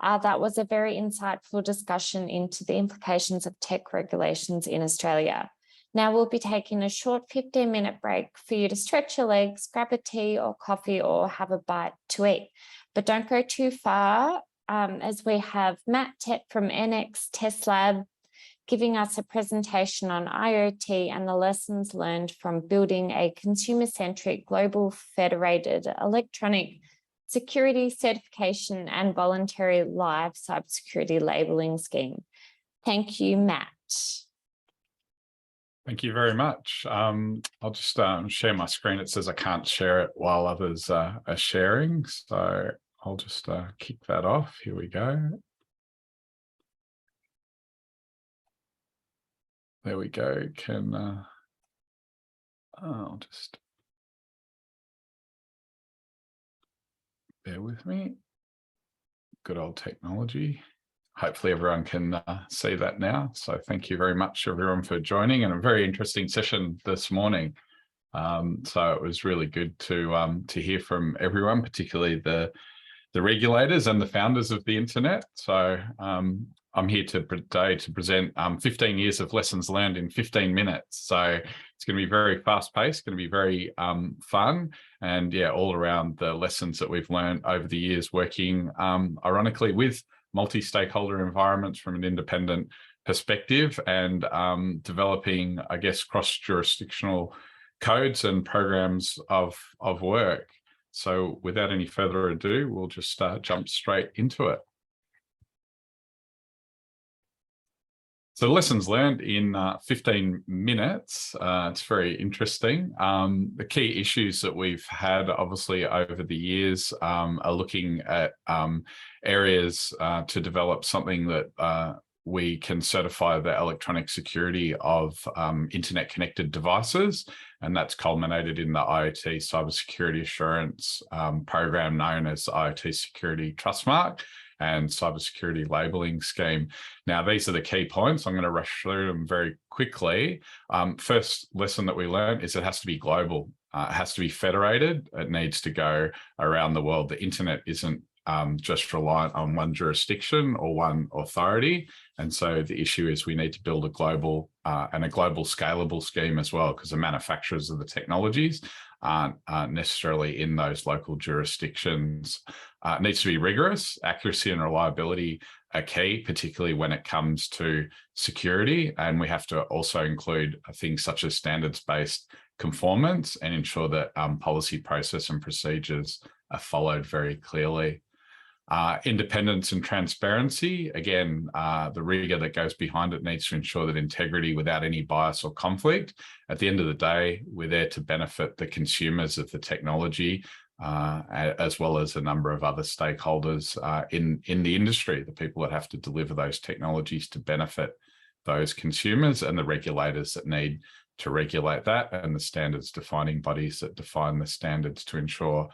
That was a very insightful discussion into the implications of tech regulations in Australia. Now we'll be taking a short 15-minute break for you to stretch your legs, grab a tea or coffee, or have a bite to eat. But don't go too far, as we have Matt Tett from Enex Testlab giving us a presentation on IoT and the lessons learned from building a consumer-centric global federated electronic security certification and voluntary live cybersecurity labelling scheme. Thank you, Matt. Thank you very much. I'll just share my screen. It says I can't share it while others are sharing, so I'll just kick that off. Here we go. There we go. I'll just bear with me. Good old technology. Hopefully everyone can see that now. So thank you very much everyone for joining, and a very interesting session this morning. So it was really good to hear from everyone, particularly the regulators and the founders of the internet. So I'm here today to present 15 years of lessons learned in 15 minutes. So it's going to be very fast paced, going to be very fun, and yeah, all around the lessons that we've learned over the years working ironically with multi-stakeholder environments from an independent perspective, and developing, I guess, cross-jurisdictional codes and programs of work. So without any further ado, we'll just jump straight into it. So lessons learned in 15 minutes, it's very interesting. The key issues that we've had obviously over the years are looking at areas to develop something that we can certify the electronic security of internet connected devices. And that's culminated in the IoT Cybersecurity Assurance program known as the IoT Security Trustmark and Cybersecurity Labelling Scheme. Now, these are the key points. I'm going to rush through them very quickly. First lesson that we learned is it has to be global. It has to be federated. It needs to go around the world. The internet isn't just reliant on one jurisdiction or one authority. And so the issue is we need to build a global and a global scalable scheme as well, because the manufacturers of the technologies aren't necessarily in those local jurisdictions. It needs to be rigorous. Accuracy and reliability are key, particularly when it comes to security. And we have to also include things such as standards-based conformance and ensure that policy process and procedures are followed very clearly. Independence and transparency, again, the rigor that goes behind it needs to ensure that integrity without any bias or conflict. At the end of the day, we're there to benefit the consumers of the technology, as well as a number of other stakeholders in the industry, the people that have to deliver those technologies to benefit those consumers, and the regulators that need to regulate that, and the standards defining bodies that define the standards to ensure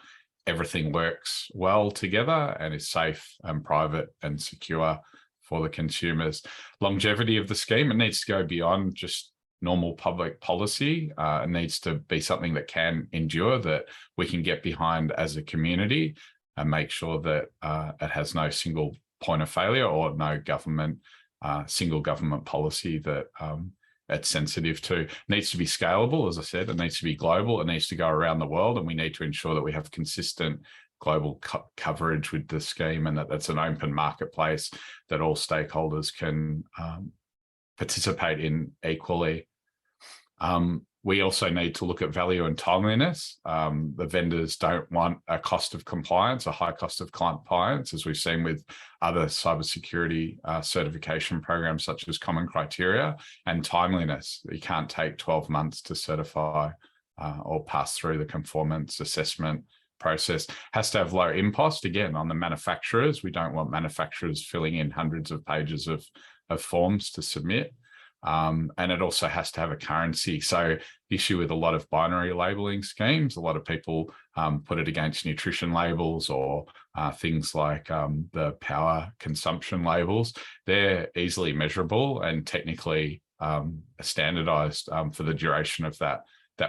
everything works well together and is safe and private and secure for the consumers. Longevity of the scheme, it needs to go beyond just normal public policy. It needs to be something that can endure, that we can get behind as a community, and make sure that it has no single point of failure or no government, single government policy that it's sensitive to. It needs to be scalable, as I said. It needs to be global. It needs to go around the world, and we need to ensure that we have consistent global coverage with the scheme, and that that's an open marketplace that all stakeholders can participate in equally. We also need to look at value and timeliness. The vendors don't want a cost of compliance, a high cost of compliance, as we've seen with other cybersecurity certification programs such as Common Criteria, and timeliness. You can't take 12 months to certify or pass through the conformance assessment process. Has to have low impost, again, on the manufacturers. We don't want manufacturers filling in hundreds of pages of forms to submit. And it also has to have a currency. So the issue with a lot of binary labeling schemes, a lot of people put it against nutrition labels or things like the power consumption labels. They're easily measurable and technically standardized for the duration of that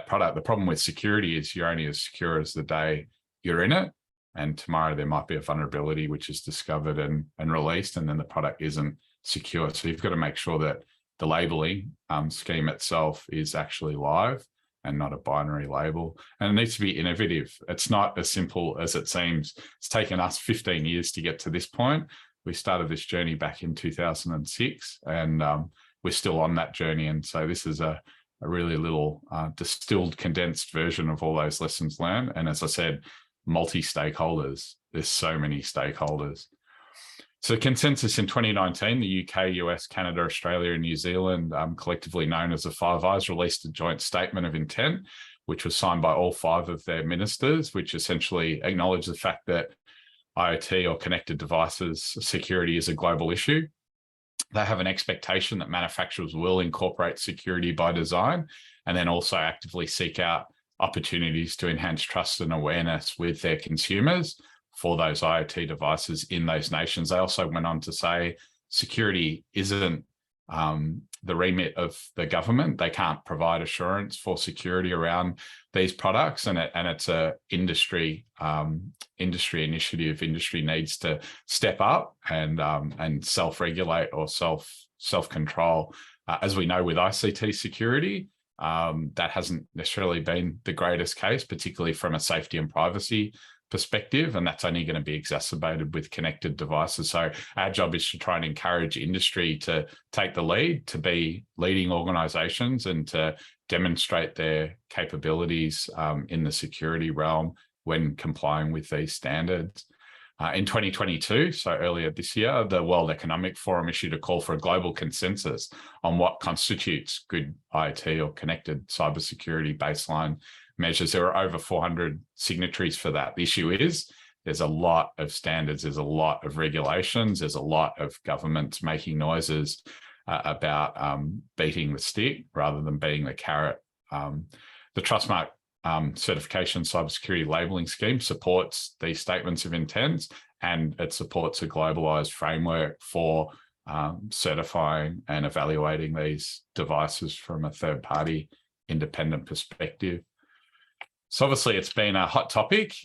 product. The problem with security is you're only as secure as the day you're in it. and tomorrow there might be a vulnerability which is discovered and released, and then the product isn't secure. So you've got to make sure that the labeling scheme itself is actually live and not a binary label. And it needs to be innovative. It's not as simple as it seems. It's taken us 15 years to get to this point. We started this journey back in 2006, and we're still on that journey. And so this is a really little distilled, condensed version of all those lessons learned. And as I said, multi-stakeholders. There's so many stakeholders. So consensus in 2019, the UK, US, Canada, Australia, and New Zealand, collectively known as the Five Eyes, released a joint statement of intent, which was signed by all 5 of their ministers, which essentially acknowledged the fact that IoT or connected devices security is a global issue. They have an expectation that manufacturers will incorporate security by design, and then also actively seek out opportunities to enhance trust and awareness with their consumers for those IoT devices in those nations. They also went on to say security isn't the remit of the government. They can't provide assurance for security around these products, and it's a industry initiative. Industry needs to step up and self-regulate or self-control. As we know with ICT security, that hasn't necessarily been the greatest case, particularly from a safety and privacy perspective, and that's only going to be exacerbated with connected devices. So our job is to try and encourage industry to take the lead, to be leading organizations, and to demonstrate their capabilities in the security realm when complying with these standards. In 2022, so earlier this year, the World Economic Forum issued a call for a global consensus on what constitutes good IoT or connected cybersecurity baseline measures. There are over 400 signatories for that. The issue is there's a lot of standards, there's a lot of regulations, there's a lot of governments making noises about beating the stick rather than beating the carrot. The Trustmark certification cybersecurity labeling scheme supports these statements of intent, and it supports a globalized framework for certifying and evaluating these devices from a third-party independent perspective. So obviously it's been a hot topic.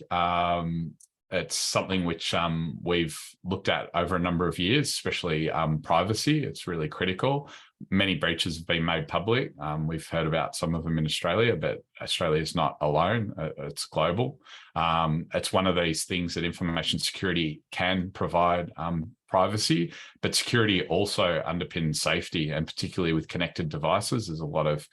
It's something which we've looked at over a number of years, especially privacy. It's really critical. Many breaches have been made public. We've heard about some of them in Australia, but Australia is not alone. It's global. It's one of these things that information security can provide privacy, but security also underpins safety, and particularly with connected devices, there's a lot of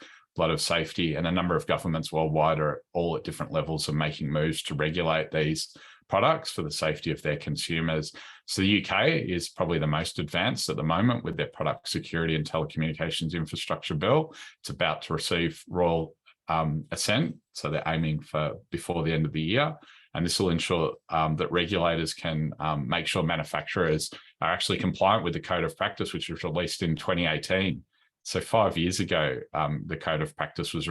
safety, and a number of governments worldwide are all at different levels of making moves to regulate these products for the safety of their consumers. So the UK is probably the most advanced at the moment with their Product Security and Telecommunications Infrastructure Bill. It's about to receive royal assent, so they're aiming for before the end of the year. And this will ensure that regulators can make sure manufacturers are actually compliant with the Code of Practice, which was released in 2018. So 5 years ago, the Code of Practice was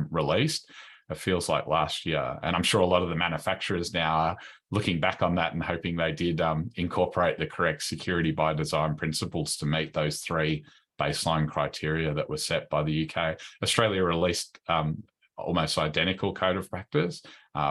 released. It feels like last year. And I'm sure a lot of the manufacturers now are looking back on that and hoping they did incorporate the correct security by design principles to meet those 3 baseline criteria that were set by the UK. Australia released almost identical Code of Practice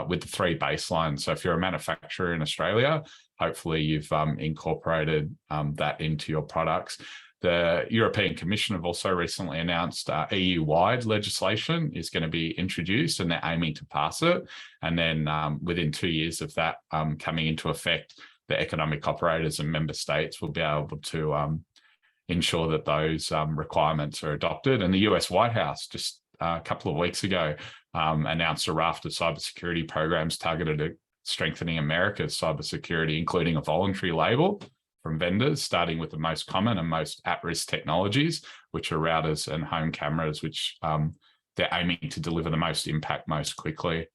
with the 3 baselines. So if you're a manufacturer in Australia, hopefully you've incorporated that into your products. The European Commission have also recently announced EU-wide legislation is going to be introduced, and they're aiming to pass it. And then within 2 years of that coming into effect, the economic operators and member states will be able to ensure that those requirements are adopted. And the US White House just a couple of weeks ago announced a raft of cybersecurity programs targeted at strengthening America's cybersecurity, including a voluntary label from vendors, starting with the most common and most at-risk technologies, which are routers and home cameras, which they're aiming to deliver the most impact most quickly.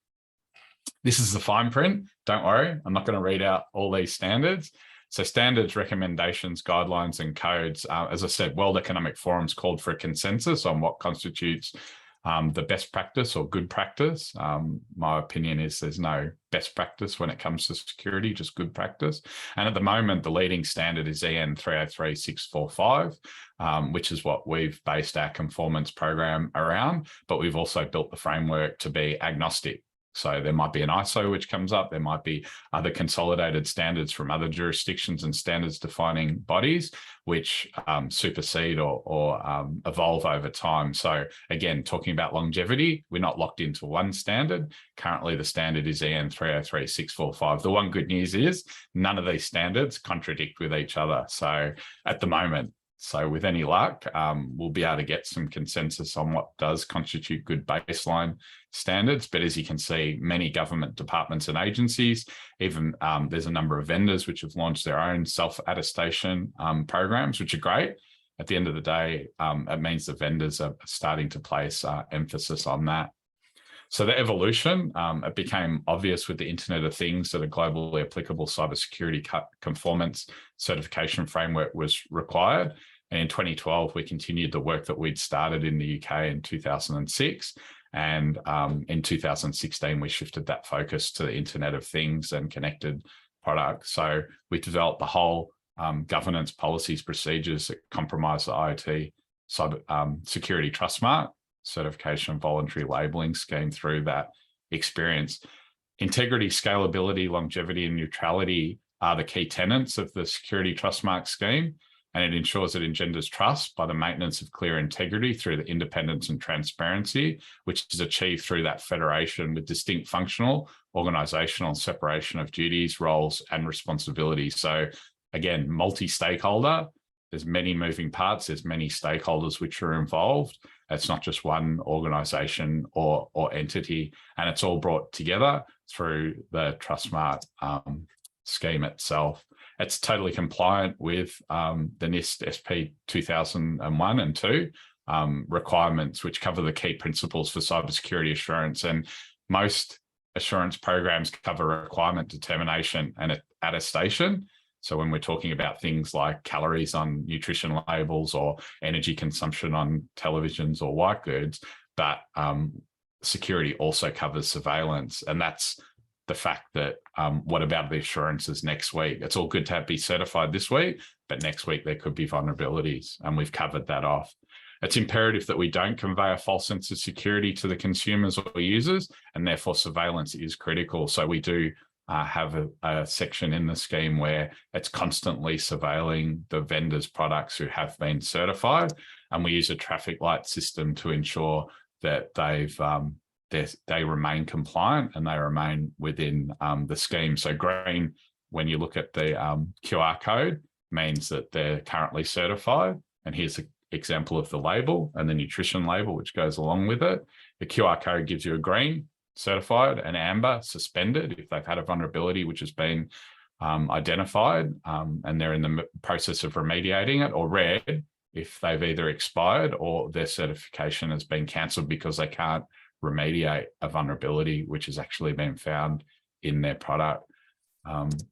This is the fine print. Don't worry, I'm not going to read out all these standards. So standards, recommendations, guidelines, and codes. As I said, World Economic Forum's called for a consensus on what constitutes the best practice or good practice. My opinion is there's no best practice when it comes to security, just good practice. And at the moment, the leading standard is EN 303645, which is what we've based our conformance program around, but we've also built the framework to be agnostic. So there might be an ISO which comes up, there might be other consolidated standards from other jurisdictions and standards defining bodies, which supersede or evolve over time. So again, talking about longevity, we're not locked into one standard. Currently, the standard is EN 303-645. The one good news is none of these standards contradict with each other. So at the moment, so with any luck, we'll be able to get some consensus on what does constitute good baseline standards. But as you can see, many government departments and agencies, even there's a number of vendors which have launched their own self-attestation programs, which are great. At the end of the day, it means the vendors are starting to place emphasis on that. So the evolution, it became obvious with the Internet of Things that a globally applicable cybersecurity conformance certification framework was required. And in 2012, we continued the work that we'd started in the UK in 2006. And in 2016, we shifted that focus to the Internet of Things and connected products. So we developed the whole governance policies, procedures that comprise the IoT Security Trustmark certification voluntary labeling scheme through that experience. Integrity, scalability, longevity, and neutrality are the key tenets of the Security Trustmark scheme, and it ensures it engenders trust by the maintenance of clear integrity through the independence and transparency, which is achieved through that federation with distinct functional, organizational separation of duties, roles, and responsibilities. So again, multi-stakeholder, there's many moving parts, there's many stakeholders which are involved. It's not just one organization or entity, and it's all brought together through the Trustmark scheme itself. It's totally compliant with the NIST SP 2001 and 2 requirements, which cover the key principles for cybersecurity assurance. And most assurance programs cover requirement determination and attestation. So when we're talking about things like calories on nutrition labels or energy consumption on televisions or white goods, but security also covers surveillance. And that's the fact that what about the assurances next week? It's all good to be certified this week, but next week there could be vulnerabilities, and we've covered that off. It's imperative that we don't convey a false sense of security to the consumers or users, and therefore surveillance is critical. So we do have a section in the scheme where it's constantly surveilling the vendors' products who have been certified, and we use a traffic light system to ensure that they remain compliant and they remain within the scheme. So green, when you look at the QR code, means that they're currently certified. And here's an example of the label and the nutrition label, which goes along with it. The QR code gives you a green, certified, and amber, suspended, if they've had a vulnerability which has been identified and they're in the process of remediating it, or red, if they've either expired or their certification has been cancelled because they can't remediate a vulnerability which has actually been found in their product.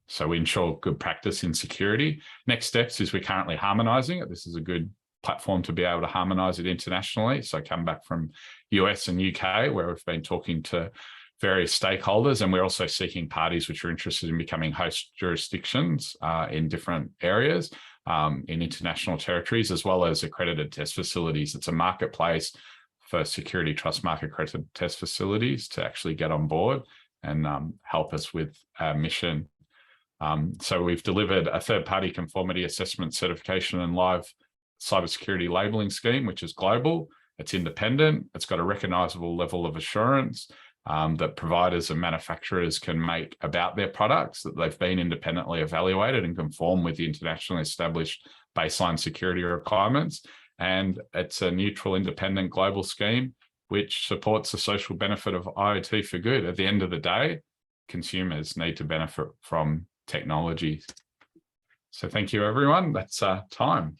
So we ensure good practice in security. Next steps is we're currently harmonizing it. This is a good platform to be able to harmonize it internationally. So I come back from US and UK, where we've been talking to various stakeholders, and we're also seeking parties which are interested in becoming host jurisdictions in different areas in international territories, as well as accredited test facilities. It's a marketplace for Security Trustmark accredited test facilities to actually get on board and help us with our mission. So we've delivered a third-party conformity assessment certification and live cybersecurity labeling scheme, which is global. It's independent. It's got a recognizable level of assurance that providers and manufacturers can make about their products, that they've been independently evaluated and conform with the internationally established baseline security requirements. And it's a neutral, independent global scheme which supports the social benefit of IoT for good. At the end of the day, consumers need to benefit from technology. So thank you, everyone. That's time.